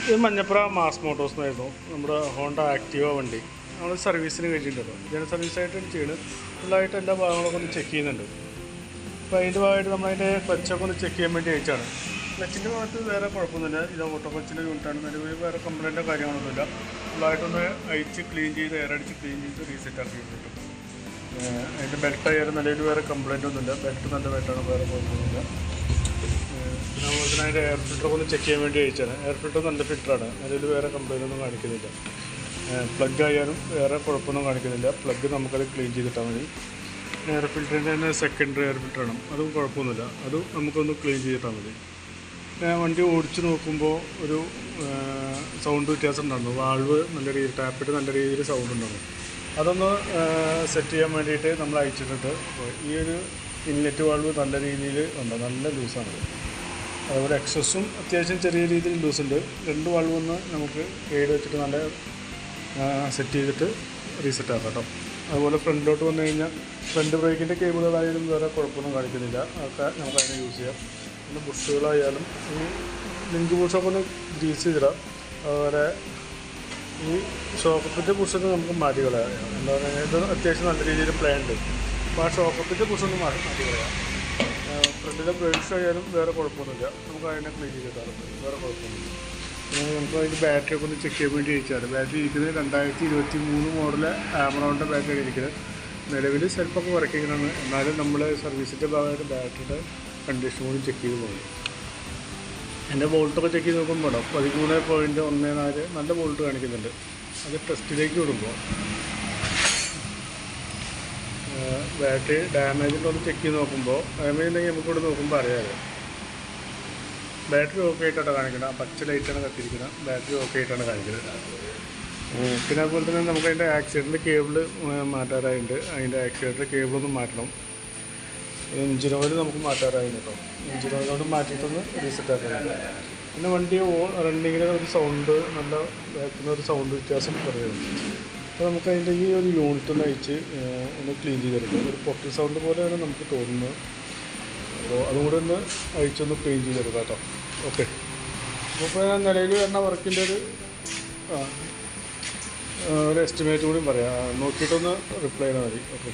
ഇത് Manjappura mass Motors എന്നായിരുന്നു നമ്മുടെ ഹോണ്ട ആക്റ്റീവ വണ്ടി. നമ്മൾ സർവീസിന് കഴിഞ്ഞിട്ടുണ്ടല്ലോ, ജനറൽ സർവീസായിട്ടാണ് ചെയ്യുന്നത്. ഫുള്ളായിട്ട് എല്ലാ ഭാഗങ്ങളൊക്കെ ഒന്ന് ചെക്ക് ചെയ്യുന്നുണ്ട്. അപ്പോൾ അതിൻ്റെ ഭാഗമായിട്ട് നമ്മളതിൻ്റെ ക്ലച്ചൊക്കെ ഒന്ന് ചെക്ക് ചെയ്യാൻ വേണ്ടി അയച്ചാണ്. ക്ലച്ചിൻ്റെ ഭാഗത്ത് വേറെ കുഴപ്പമൊന്നുമില്ല, ഇത് ഓട്ടോ ക്ലച്ചിൻ്റെ യൂണിറ്റാണ്. നിലവിൽ വേറെ കംപ്ലൈൻറ്റോ കാര്യങ്ങളൊന്നുമില്ല. ഫുള്ളായിട്ടൊന്ന് അയച്ച് ക്ലീൻ ചെയ്ത് എയറടിച്ച് ക്ലീൻ ചെയ്ത് റീസെറ്റ് ആക്കി കിട്ടും. അതിൻ്റെ ബെൽറ്റ് ആയാലും നിലവിൽ വേറെ കംപ്ലൈൻ്റ് ഒന്നുമില്ല, ബെൽറ്റ് നല്ല ബെൽറ്റാണ്, വേറെ കുഴപ്പമൊന്നുമില്ല. പിന്നെ അതുപോലെ തന്നെ അതിൻ്റെ എയർ ഫിൽറ്ററൊക്കെ ഒന്ന് ചെക്ക് ചെയ്യാൻ വേണ്ടി അയച്ചാണ്. എയർ ഫിൽറ്റർ നല്ല ഫിൽറ്ററാണ്, നിലവിൽ വേറെ കംപ്ലൈൻ്റ് ഒന്നും കാണിക്കുന്നില്ല. പ്ലഗ് ആയാലും വേറെ കുഴപ്പമൊന്നും കാണിക്കുന്നില്ല. പ്ലഗ് നമുക്കത് ക്ലീൻ ചെയ്തിട്ടാൽ മതി. എയർ ഫിൽറ്ററിൻ്റെ തന്നെ സെക്കൻഡറി എയർ ഫിൽറ്ററാണ്, അതും കുഴപ്പമൊന്നുമില്ല, അതും നമുക്കൊന്ന് ക്ലീൻ ചെയ്തിട്ടാൽ മതി. വണ്ടി ഓടിച്ച് നോക്കുമ്പോൾ ഒരു സൗണ്ട് വ്യത്യാസം ഉണ്ടായിരുന്നു. വാൾവ് നല്ല രീതിയിൽ ടാപ്പിട്ട് നല്ല രീതിയിൽ സൗണ്ട് ഉണ്ടായിരുന്നു. അതൊന്ന് സെറ്റ് ചെയ്യാൻ വേണ്ടിയിട്ട് നമ്മൾ അയച്ചിട്ടുണ്ട്. അപ്പോൾ ഈ ഒരു ഇൻലെറ്റ് വാൾവ് നല്ല രീതിയിൽ ഉണ്ട്, നല്ല ലൂസാണ്. അതുപോലെ എക്സസും അത്യാവശ്യം ചെറിയ രീതിയിൽ ലൂസുണ്ട്. രണ്ട് വാൾവ് ഒന്ന് നമുക്ക് ഗൈഡ് വെച്ചിട്ട് നല്ല സെറ്റ് ചെയ്തിട്ട് റീസെറ്റ് ആക്കാം കേട്ടോ. അതുപോലെ ഫ്രണ്ടിലോട്ട് വന്നു കഴിഞ്ഞാൽ ഫ്രണ്ട് ബ്രേക്കിൻ്റെ കേബിളുകളായാലും വേറെ കുഴപ്പമൊന്നും കാണിക്കുന്നില്ല, അതൊക്കെ നമുക്ക് അതിനെ യൂസ് ചെയ്യാം. പിന്നെ ബുഷുകളായാലും ഈ ലിങ്ക് ബുഷൊക്കെ ഒന്ന് ഗ്രീസ് ചെയ്തിടാം. അതുപോലെ ഈ ഷോക്കപ്പിൻ്റെ ബുഷൊക്കെ നമുക്ക് മാറ്റി കളയാം. എന്താ പറയുക, ഇത് അത്യാവശ്യം നല്ല രീതിയിൽ പ്ലേ ഉണ്ട്. അപ്പോൾ ആ ഷോക്കപ്പിൻ്റെ ബുഷൊന്ന് മാറ്റി കളയാം. ഫ്രണ്ടിലെ ബ്രേക്സ് ആയാലും വേറെ കുഴപ്പമൊന്നുമില്ല, നമുക്ക് അതിനെ ക്ലീൻ ചെയ്തിട്ടാറുണ്ട്, വേറെ കുഴപ്പമൊന്നുമില്ല. നമുക്ക് അതിൻ്റെ ബാറ്ററിയൊക്കെ ഒന്ന് ചെക്ക് ചെയ്യാൻ വേണ്ടി അയച്ചാൽ ബാറ്ററി ഇരിക്കുന്നത് 2023 മോഡല് ആമറോണിൻ്റെ ബാറ്ററി ഇരിക്കുന്നത്. നിലവിൽ സെൽഫൊക്കെ വർക്കിങ്ങാണ്, എന്നാലും നമ്മൾ സർവീസിൻ്റെ ഭാഗമായിട്ട് ബാറ്ററിയുടെ കണ്ടീഷൻ കൂടി ചെക്ക് ചെയ്ത് പോകും. എൻ്റെ ബോൾട്ടൊക്കെ ചെക്ക് ചെയ്ത് നോക്കുമ്പോൾ 13.14 നല്ല ബോൾട്ട് കാണിക്കുന്നുണ്ട്. അത് ടെസ്റ്റിലേക്ക് വിടുമ്പോൾ ബാറ്ററി ഡാമേജിൻ്റെ ഒന്ന് ചെക്ക് ചെയ്ത് നോക്കുമ്പോൾ ഡാമേജ് ഉണ്ടെങ്കിൽ നമുക്കിവിടെ നോക്കുമ്പോൾ അറിയാമല്ലോ. ബാറ്ററി ഓക്കെ ആയിട്ടാണ് കാണിക്കുന്നത്, പച്ച ലൈറ്റാണ് കത്തിരിക്കുന്നത്, ബാറ്ററി ഓക്കെ ആയിട്ടാണ് കാണിക്കുന്നത്. പിന്നെ അതുപോലെ തന്നെ നമുക്ക് അതിൻ്റെ ആക്സിഡൻറ്റ് കേബിള് മാറ്റാറായിട്ടുണ്ട്. അതിൻ്റെ ആക്സിഡൻറ്റ് കേബിളൊന്ന് മാറ്റണം. എഞ്ചിൻ ഓയിൽ നമുക്ക് മാറ്റാറായിരുന്നു കേട്ടോ. എഞ്ചിൻ ഓയിലോട് മാറ്റിയിട്ടൊന്ന് റീസെറ്റ് ആക്കാറുണ്ട്. പിന്നെ വണ്ടി റണ്ണിങ്ങിന് ഒരു സൗണ്ട് നല്ല ബാക്കിൽ ഒരു സൗണ്ട് വ്യത്യാസം പറയുന്നുണ്ട്. അപ്പോൾ നമുക്ക് അതിൻ്റെ ഈ ഒരു യൂണിറ്റ് ഒന്ന് അയച്ച് ഒന്ന് ക്ലീൻ ചെയ്തെടുക്കും. ഒരു പൊട്ടി സൗണ്ട് പോലെയാണ് നമുക്ക് തോന്നുന്നത്. അപ്പോൾ അതും കൂടെ ഒന്ന് അയച്ചൊന്ന് ക്ലീൻ ചെയ്തെടുക്കാം കേട്ടോ. ഓക്കെ, അപ്പോൾ ഞാൻ നിലയിൽ വരുന്ന വർക്കിൻ്റെ ഒരു എസ്റ്റിമേറ്റ് കൂടി പറയാം, നോക്കിയിട്ടൊന്ന് റിപ്ലൈ ചെയ്താൽ മതി. ഓക്കെ.